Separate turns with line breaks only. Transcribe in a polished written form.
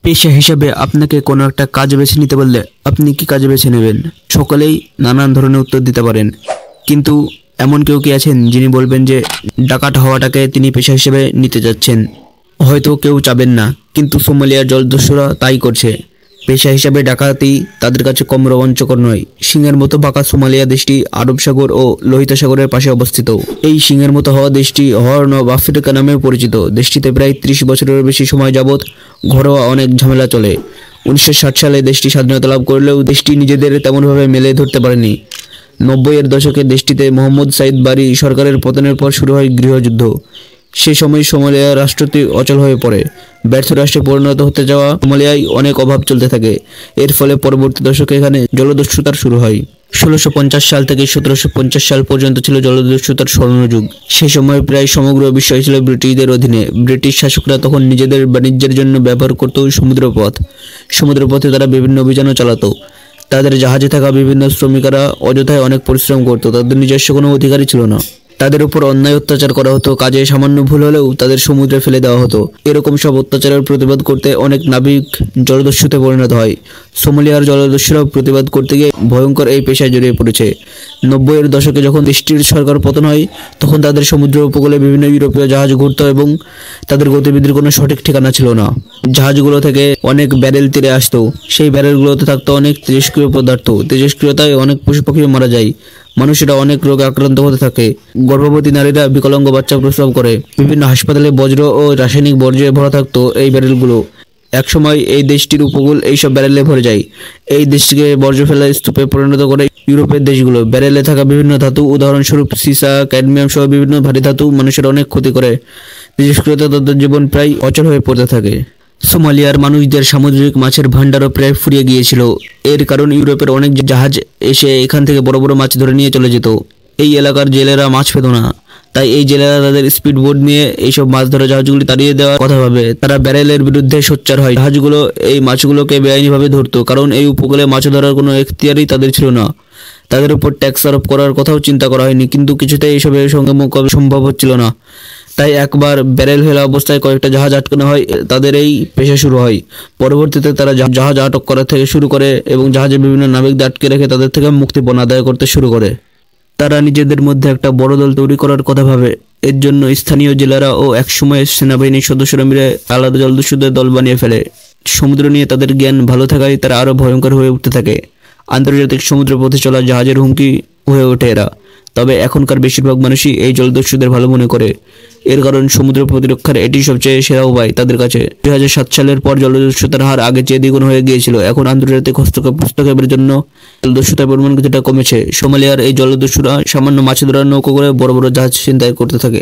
পেশা হিসাবে আপনাকে কোনো একটা কাজ বেছে নিতে বললে আপনি কি কাজ বেছে নেবেন? সকলেই নানান ধরনের উত্তর দিতে পারেন, কিন্তু এমন কেউ কি আছেন যিনি বলবেন যে ডাকাত হওয়াটাকে তিনি পেশা হিসেবে নিতে যাচ্ছেন? হয়তো কেউ চাবেন না, কিন্তু সোমালিয়ার জলদস্যুরা তাই করছে। পেশা হিসাবে ডাকাতি তাদের কাছে কম রোমাঞ্চকর নয়। সিংহের মতো বাঁকা সোমালিয়া দেশটি আরব সাগর ও লোহিত সাগরের পাশে অবস্থিত। এই সিংহের মতো হওয়া দেশটি হর্ন অব আফ্রিকা নামেও পরিচিত। দেশটিতে প্রায় 30 বছরের বেশি সময় যাবৎ ঘরোয়া অনেক ঝামেলা চলে। 1960 সালে দেশটি স্বাধীনতা লাভ করলেও দেশটি নিজেদের তেমনভাবে মেলে ধরতে পারেনি। 90-এর দশকে দেশটিতে মোহাম্মদ সাইদ বারি সরকারের পতনের পর শুরু হয় গৃহযুদ্ধ। সে সময় সোমালিয়া রাষ্ট্রটি অচল হয়ে পড়ে। ব্যর্থ রাষ্ট্রে পরিণত হতে যাওয়া সোমালিয়ায় অনেক অভাব চলতে থাকে। এর ফলে পরবর্তী দশকে এখানে জলদস্যুতার শুরু হয়। 1650 সাল থেকে 1750 সাল পর্যন্ত ছিল জলদস্যুতার স্বর্ণযুগ। সে সময় প্রায় সমগ্র বিশ্বই ছিল ব্রিটিশদের অধীনে। ব্রিটিশ শাসকরা তখন নিজেদের বাণিজ্যের জন্য ব্যবহার করত সমুদ্রপথ। সমুদ্রপথে তারা বিভিন্ন অভিযানও চালাতো। তাদের জাহাজে থাকা বিভিন্ন শ্রমিকেরা অযথায় অনেক পরিশ্রম করত, তাদের নিজস্ব কোনো অধিকারই ছিল না। তাদের উপর অন্যায় অত্যাচার করা হতো, কাজে সামান্য ভুল হলেও তাদের সমুদ্রে ফেলে দেওয়া হতো। এরকম সব অত্যাচারের প্রতিবাদ করতে অনেক নাবিক জলদস্যুতে পরিণত হয়। সোমালিয়ার জলদস্যুরাও প্রতিবাদ করতে গিয়ে ভয়ঙ্কর এই পেশায় জড়িয়ে পড়েছে। 90-এর দশকে যখন দেশটির সরকার পতন হয়, তখন তাদের সমুদ্র উপকূলে বিভিন্ন ইউরোপীয় জাহাজ ঘুরত এবং তাদের গতিবিধির কোনো সঠিক ঠিকানা ছিল না। জাহাজগুলো থেকে অনেক ব্যারেল তীরে আসতো। সেই ব্যারেলগুলোতে থাকতো অনেক তেজস্ক্রিয় পদার্থ। তেজস্ক্রিয়তায় অনেক পশু পাখি মারা যায়। মানুষেরা অনেক রোগে আক্রান্ত হতে থাকে। গর্ভবতী নারীরা বিকলাঙ্গ বাচ্চা প্রসব করে। বিভিন্ন হাসপাতালে বজ্র ও রাসায়নিক বর্জ্যে ভরা থাকতো এই ব্যারেলগুলো। একসময় এই দেশটির উপকূল এইসব ব্যারেলে ভরে যায়। এই দেশটিকে বর্জ্য ফেলার স্তূপে পরিণত করে ইউরোপের দেশগুলো। ব্যারেলে থাকা বিভিন্ন ধাতু, উদাহরণস্বরূপ সিসা, ক্যাডমিয়াম সহ বিভিন্ন ভারী ধাতু মানুষের অনেক ক্ষতি করে। তেজস্ক্রিয়তা তাদের জীবন প্রায় অচল হয়ে পড়তে থাকে। সোমালিয়ার মানুষদের সামুদ্রিক মাছের ভান্ডারও প্রায় ফুরিয়ে গিয়েছিল। এর কারণ ইউরোপের অনেক জাহাজ এসে এখান থেকে বড় বড় মাছ ধরে নিয়ে চলে যেত। এই এলাকার জেলেরা মাছ পেত না, তাই এই জেলেরা তাদের স্পিড বোট নিয়ে এইসব মাছ ধরা জাহাজগুলি তাড়িয়ে দেওয়ার কথা ভাবে। তারা ব্যারেলের বিরুদ্ধে সোচ্চার হয়। জাহাজগুলো এই মাছগুলোকে বেআইনিভাবে ধরতো, কারণ এই উপকূলে মাছ ধরার কোনো এখতিয়ারই তাদের ছিল না। তাদের উপর ট্যাক্স আরোপ করার কথাও চিন্তা করা হয়নি, কিন্তু কিছুতেই এইসবের সঙ্গে মোকাবিলা সম্ভব হচ্ছিল না। তাই একবার ব্যারেল ফেলা অবস্থায় কয়েকটা জাহাজ আটকানো হয়। তাদের এই পেশা শুরু হয়। পরবর্তীতে তারা জাহাজ আটক করা থেকে শুরু করে এবং জাহাজের বিভিন্ন নাবিকদের আটকে রেখে তাদের থেকে মুক্তিপণ আদায় করতে শুরু করে। তারা নিজেদের মধ্যে একটা বড় দল তৈরি করার কথা ভাবে। এর জন্য স্থানীয় জেলেরা ও একসময় সেনাবাহিনীর সদস্যরা মিলে আলাদা জলদস্যুদের দল বানিয়ে ফেলে। সমুদ্র নিয়ে তাদের জ্ঞান ভালো থাকায় তারা আরও ভয়ঙ্কর হয়ে উঠতে থাকে। আন্তর্জাতিক সমুদ্র পথে চলা জাহাজের হুমকি হয়ে ওঠে এরা। তবে এখনকার বেশিরভাগ মানুষই এই জলদস্যুদের ভালো মনে করে। এর কারণ সমুদ্র প্রতিরক্ষার এটি সবচেয়ে সেরা উপায় তাদের কাছে। 2007 সালের পর জলদস্যুতার হার আগে চেয়ে দ্বিগুণ হয়ে গিয়েছিল। এখন আন্তর্জাতিক হস্তক্ষেপের জন্য জলদস্যুতার পরিমাণ কিছুটা কমেছে। সোমালিয়ার এই জলদস্যুরা সামান্য মাছ ধরার নৌকো করে বড় বড় জাহাজ ছিনতাই করতে থাকে।